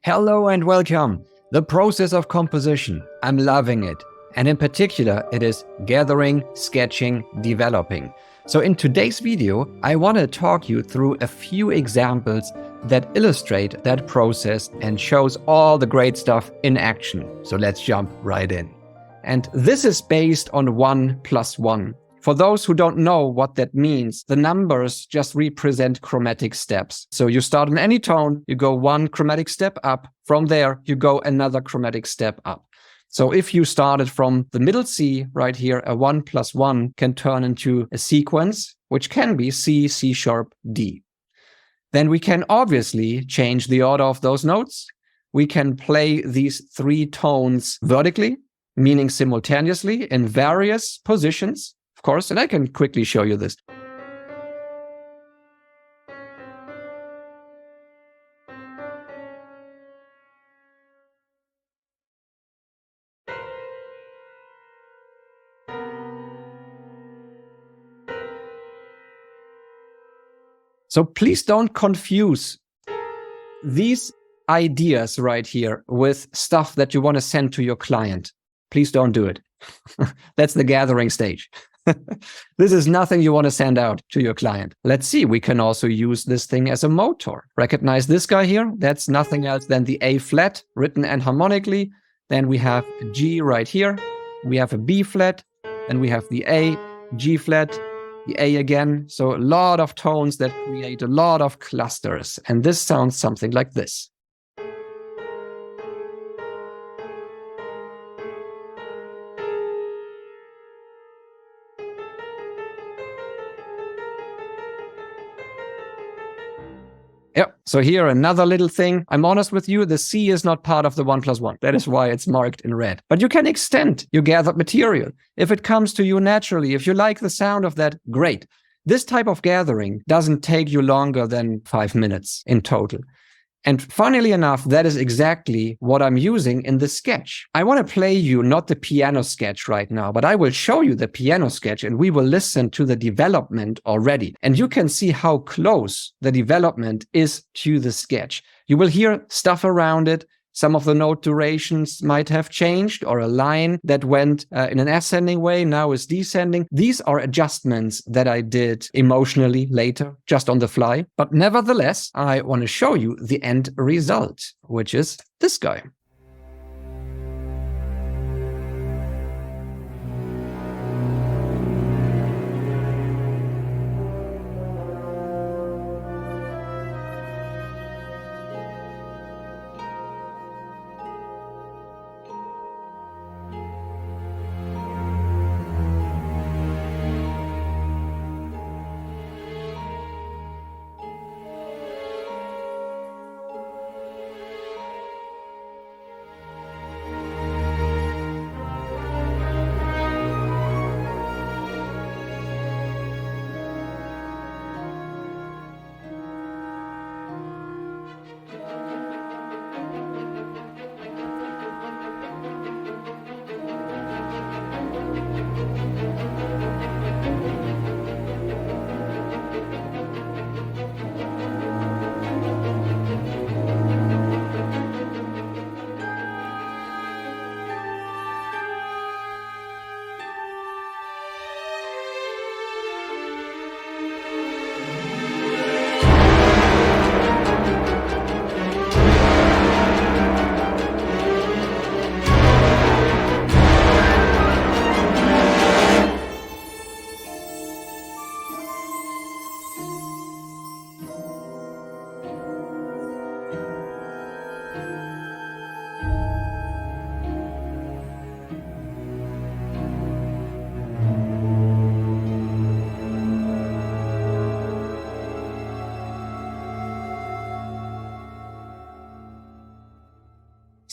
Hello and welcome. The process of composition. I'm loving it. And in particular, it is gathering, sketching, developing. So in today's video, I want to talk you through a few examples that illustrate that process and shows all the great stuff in action. So let's jump right in. And this is based on 1 + 1. For those who don't know what that means, the numbers just represent chromatic steps. So you start in any tone, you go one chromatic step up. From there, you go another chromatic step up. So if you started from the middle C right here, a 1 + 1 can turn into a sequence, which can be C, C sharp, D. Then we can obviously change the order of those notes. We can play these 3 tones vertically, meaning simultaneously in various positions. Of course, and I can quickly show you this. So please don't confuse these ideas right here with stuff that you want to send to your client. Please don't do it. That's the gathering stage. This is nothing you want to send out to your client. Let's see, we can also use this thing as a motor. Recognize this guy here? That's nothing else than the A flat written enharmonically. Then we have a G right here. We have a B flat, and we have the A, G flat, the A again. So a lot of tones that create a lot of clusters. And this sounds something like this. Yep. So here, another little thing. I'm honest with you, the C is not part of the 1 + 1. That is why it's marked in red. But you can extend your gathered material. If it comes to you naturally, if you like the sound of that, great. This type of gathering doesn't take you longer than 5 minutes in total. And funnily enough, that is exactly what I'm using in the sketch. I want to play you not the piano sketch right now, but I will show you the piano sketch and we will listen to the development already. And you can see how close the development is to the sketch. You will hear stuff around it. Some of the note durations might have changed, or a line that went in an ascending way now is descending. These are adjustments that I did emotionally later, just on the fly. But nevertheless, I want to show you the end result, which is this guy.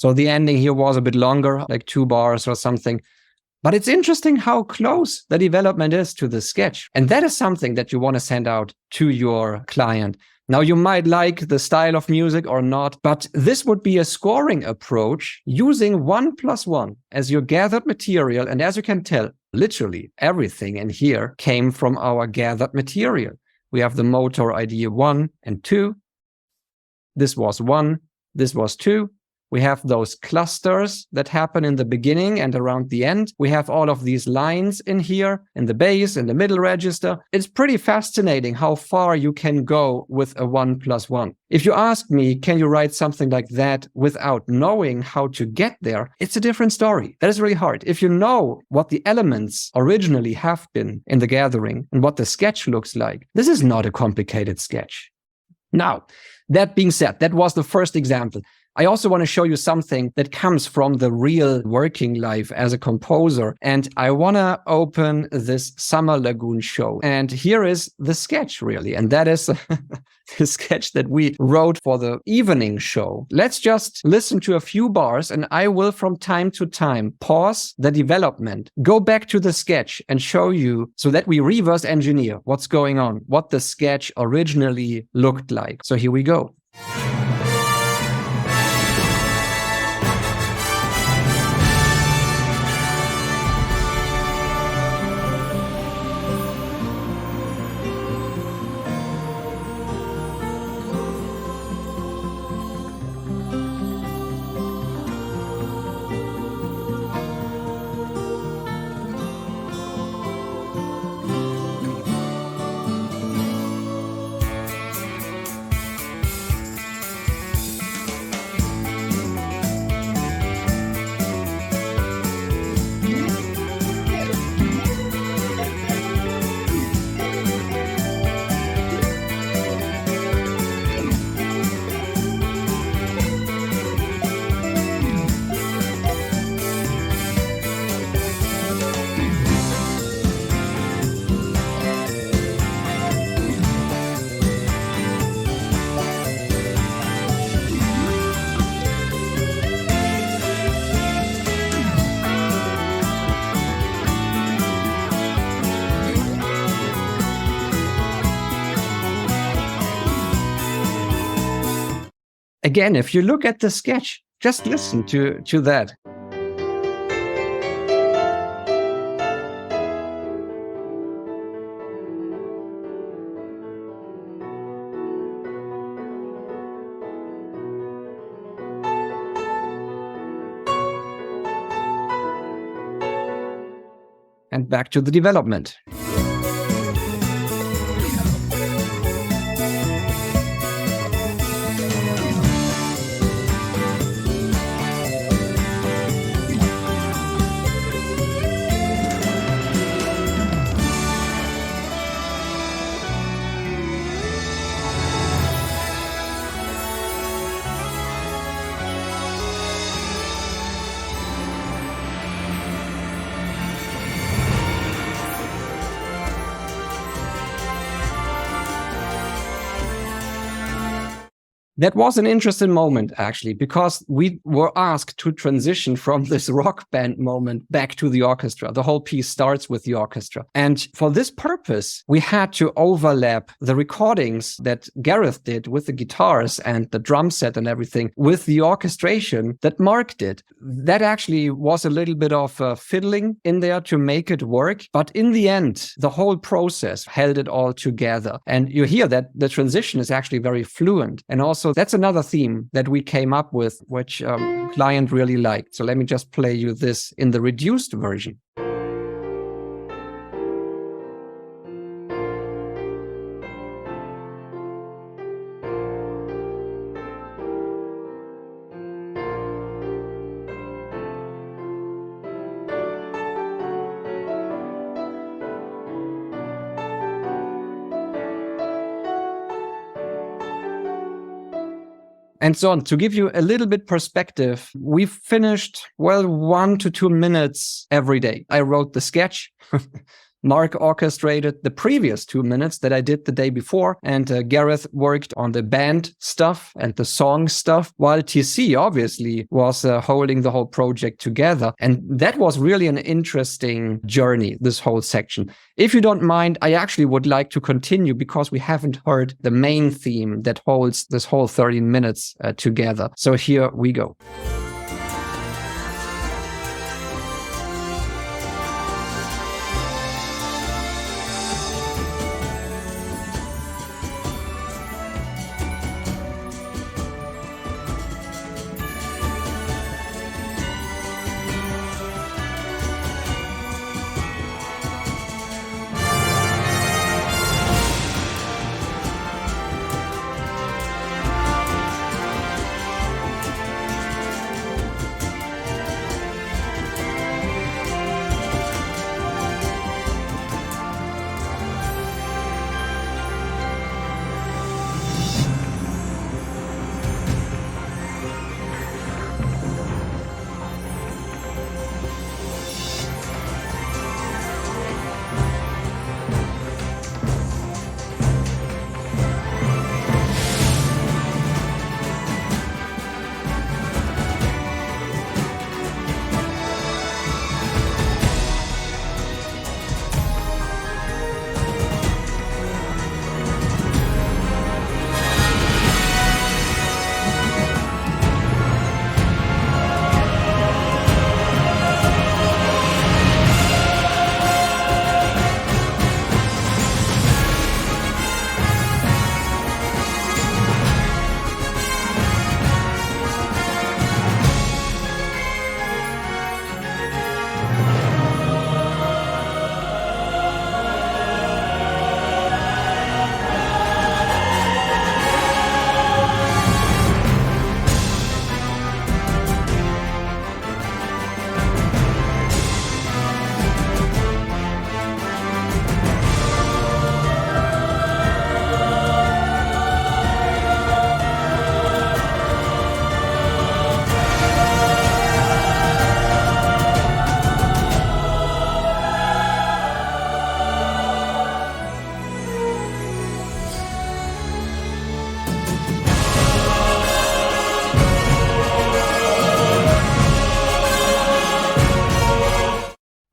So the ending here was a bit longer, like 2 bars or something. But it's interesting how close the development is to the sketch. And that is something that you want to send out to your client. Now, you might like the style of music or not, but this would be a scoring approach using 1 + 1 as your gathered material. And as you can tell, literally everything in here came from our gathered material. We have the motor idea 1 and 2. This was 1. This was 2. We have those clusters that happen in the beginning and around the end. We have all of these lines in here, in the bass, in the middle register. It's pretty fascinating how far you can go with a 1+1. If you ask me, can you write something like that without knowing how to get there? It's a different story. That is really hard. If you know what the elements originally have been in the gathering and what the sketch looks like, this is not a complicated sketch. Now, that being said, that was the first example. I also want to show you something that comes from the real working life as a composer. And I want to open this Summer Lagoon show. And here is the sketch, really. And that is the sketch that we wrote for the evening show. Let's just listen to a few bars, and I will from time to time pause the development, go back to the sketch and show you so that we reverse engineer what's going on, what the sketch originally looked like. So here we go. Again, if you look at the sketch, just listen to that. And back to the development. That was an interesting moment, actually, because we were asked to transition from this rock band moment back to the orchestra. The whole piece starts with the orchestra. And for this purpose, we had to overlap the recordings that Gareth did with the guitars and the drum set and everything with the orchestration that Mark did. That actually was a little bit of fiddling in there to make it work. But in the end, the whole process held it all together. And you hear that the transition is actually very fluent. And also, that's another theme that we came up with, which client really liked. So let me just play you this in the reduced version. And so on. To give you a little bit perspective, we finished, 1 to 2 minutes every day. I wrote the sketch. Mark orchestrated the previous 2 minutes that I did the day before, and Gareth worked on the band stuff and the song stuff, while TC obviously was holding the whole project together. And that was really an interesting journey, this whole section. If you don't mind, I actually would like to continue because we haven't heard the main theme that holds this whole 13 minutes together. So here we go.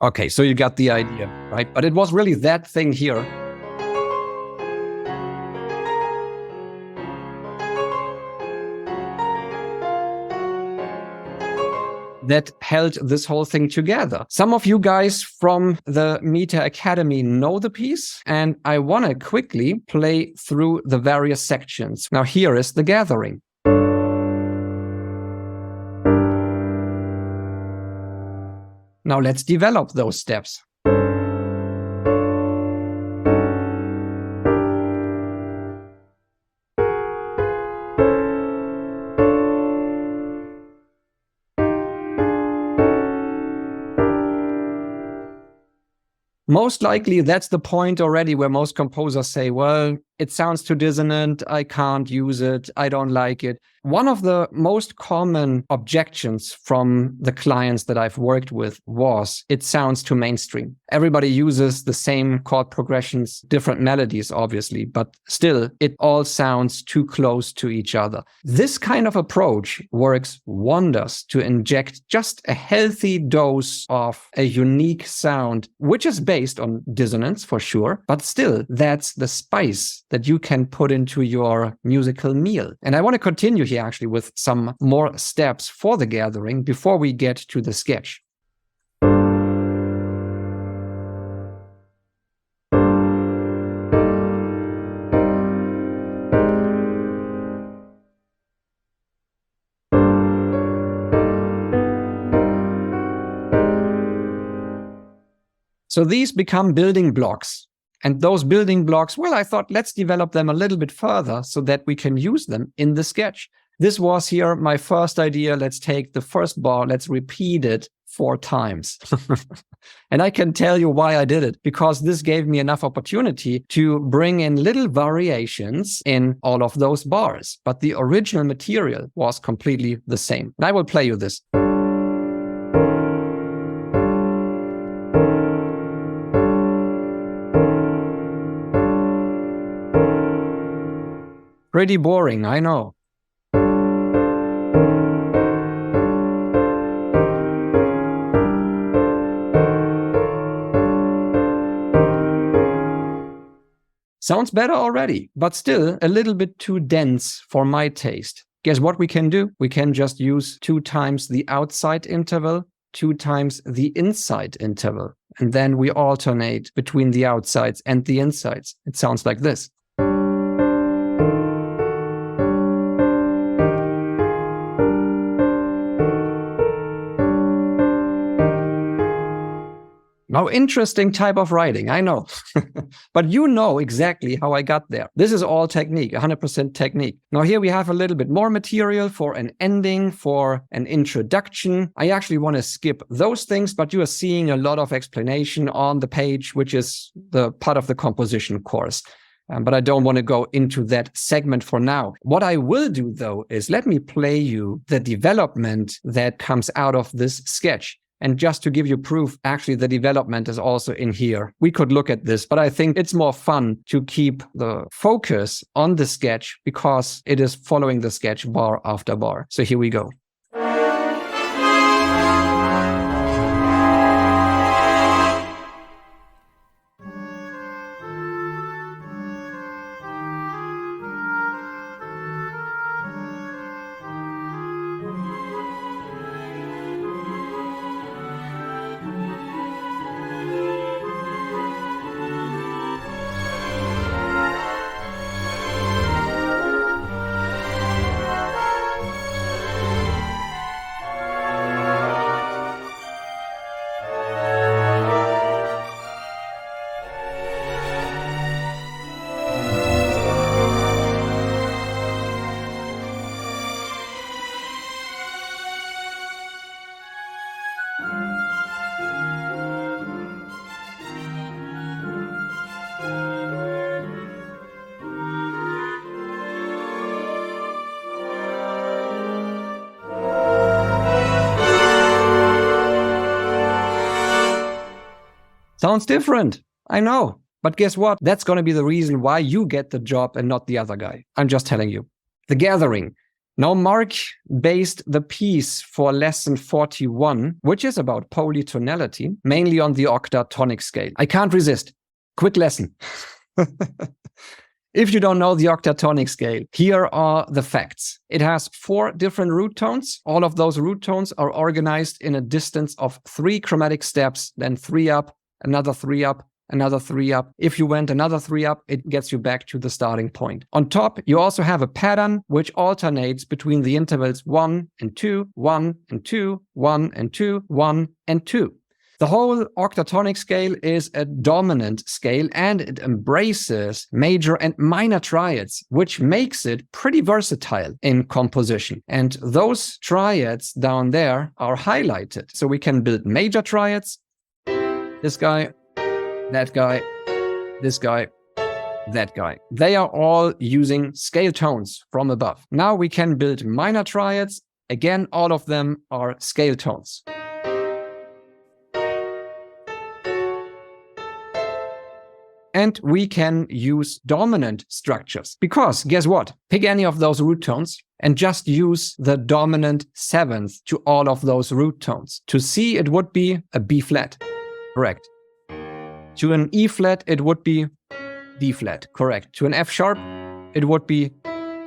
Okay, so you got the idea, right? But it was really that thing here that held this whole thing together. Some of you guys from the Meter Academy know the piece, and I want to quickly play through the various sections. Now, here is the gathering. Now, let's develop those steps. Most likely, that's the point already where most composers say, well, it sounds too dissonant, I can't use it, I don't like it. One of the most common objections from the clients that I've worked with was, it sounds too mainstream. Everybody uses the same chord progressions, different melodies, obviously, but still, it all sounds too close to each other. This kind of approach works wonders to inject just a healthy dose of a unique sound, which is based on dissonance for sure, but still, that's the spice that you can put into your musical meal. And I want to continue here actually with some more steps for the gathering before we get to the sketch. So these become building blocks. And those building blocks, well, I thought, let's develop them a little bit further so that we can use them in the sketch. This was here my first idea. Let's take the first bar, let's repeat it 4 times. And I can tell you why I did it, because this gave me enough opportunity to bring in little variations in all of those bars. But the original material was completely the same. And I will play you this. Pretty boring, I know. Sounds better already, but still a little bit too dense for my taste. Guess what we can do? We can just use 2 times the outside interval, 2 times the inside interval, and then we alternate between the outsides and the insides. It sounds like this. Now, interesting type of writing, I know. But you know exactly how I got there. This is all technique, 100% technique. Now here we have a little bit more material for an ending, for an introduction. I actually want to skip those things, but you are seeing a lot of explanation on the page, which is the part of the composition course. But I don't want to go into that segment for now. What I will do, though, is let me play you the development that comes out of this sketch. And just to give you proof, actually, the development is also in here. We could look at this, but I think it's more fun to keep the focus on the sketch because it is following the sketch bar after bar. So here we go. Sounds different, I know. But guess what? That's going to be the reason why you get the job and not the other guy. I'm just telling you. The gathering. Now, Mark based the piece for lesson 41, which is about polytonality, mainly on the octatonic scale. I can't resist. Quick lesson. If you don't know the octatonic scale, here are the facts. It has 4 different root tones. All of those root tones are organized in a distance of 3 chromatic steps, then 3 up, another 3 up, another 3 up. If you went another 3 up, it gets you back to the starting point. On top, you also have a pattern which alternates between the intervals 1 and 2, 1 and 2, 1 and 2, 1 and 2. The whole octatonic scale is a dominant scale and it embraces major and minor triads, which makes it pretty versatile in composition. And those triads down there are highlighted. So we can build major triads, this guy, that guy, this guy, that guy. They are all using scale tones from above. Now we can build minor triads. Again, all of them are scale tones. And we can use dominant structures because guess what? Pick any of those root tones and just use the dominant 7th to all of those root tones. To C, it would be a B flat. Correct. To an E flat, it would be D flat. Correct. To an F sharp, it would be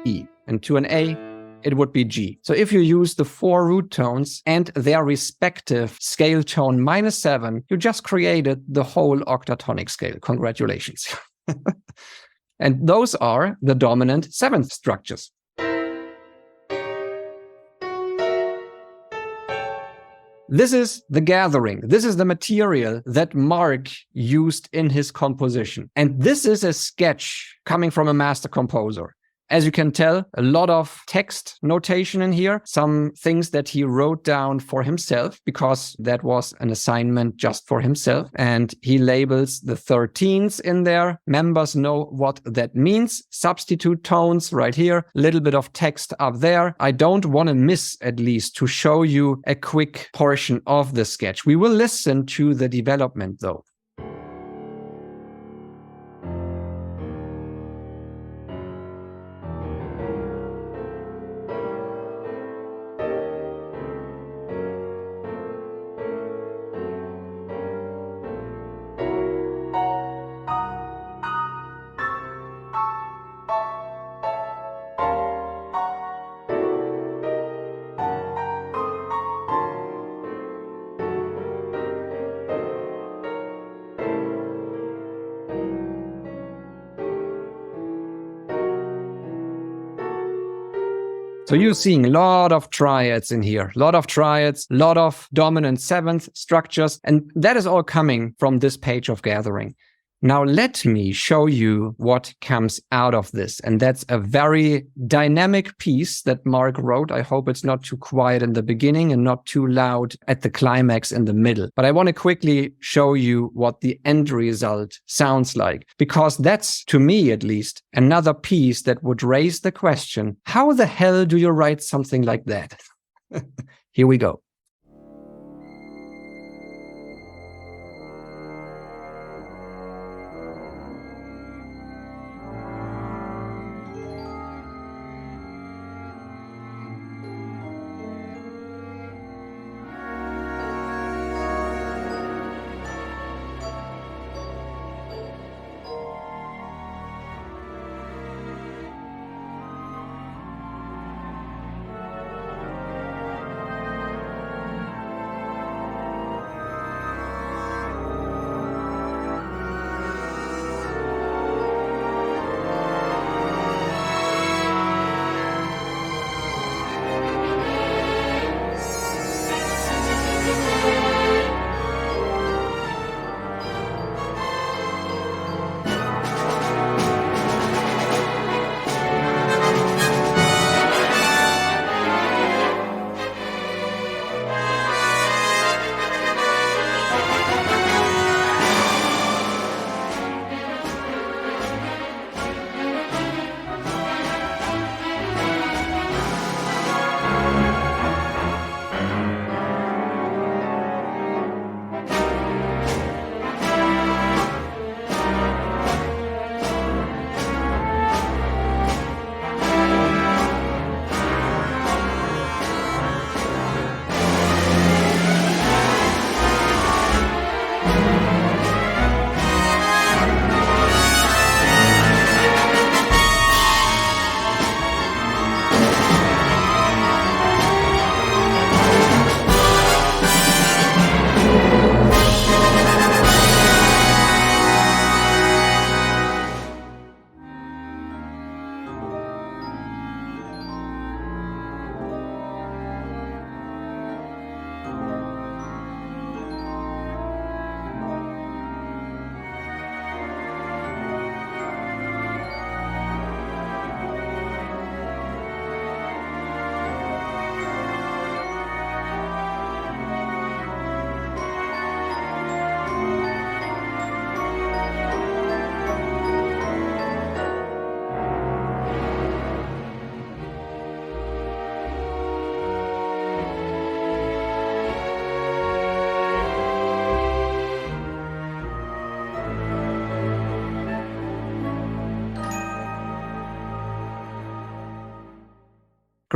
E. And to an A, it would be G. So if you use the 4 root tones and their respective scale tone -7, you just created the whole octatonic scale. Congratulations. And those are the dominant 7th structures. This is the gathering. This is the material that Mark used in his composition. And this is a sketch coming from a master composer. As you can tell, a lot of text notation in here, some things that he wrote down for himself because that was an assignment just for himself. And he labels the 13s in there. Members know what that means. Substitute tones right here, a little bit of text up there. I don't want to miss at least to show you a quick portion of the sketch. We will listen to the development though. So you're seeing a lot of triads in here, a lot of triads, a lot of dominant 7th structures, and that is all coming from this page of gathering. Now let me show you what comes out of this. And that's a very dynamic piece that Mark wrote. I hope it's not too quiet in the beginning and not too loud at the climax in the middle. But I want to quickly show you what the end result sounds like, because that's, to me at least, another piece that would raise the question, how the hell do you write something like that? Here we go.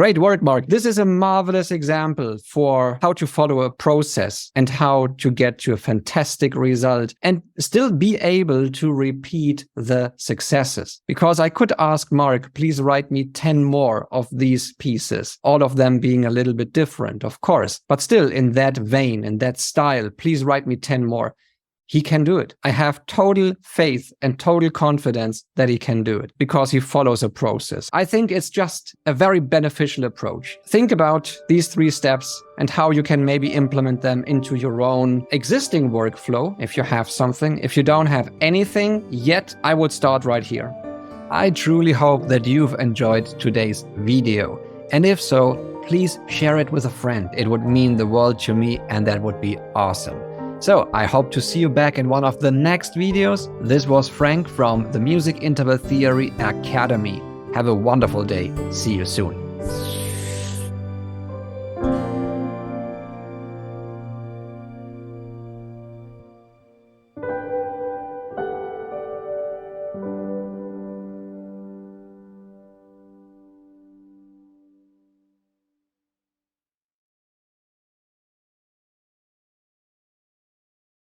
Great work, Mark. This is a marvelous example for how to follow a process and how to get to a fantastic result and still be able to repeat the successes. Because I could ask Mark, please write me 10 more of these pieces, all of them being a little bit different, of course, but still in that vein, in that style, please write me 10 more. He can do it. I have total faith and total confidence that he can do it because he follows a process. I think it's just a very beneficial approach. Think about these 3 steps and how you can maybe implement them into your own existing workflow if you have something. If you don't have anything yet, I would start right here. I truly hope that you've enjoyed today's video. And if so, please share it with a friend. It would mean the world to me and that would be awesome. So I hope to see you back in one of the next videos. This was Frank from the Music Interval Theory Academy. Have a wonderful day. See you soon.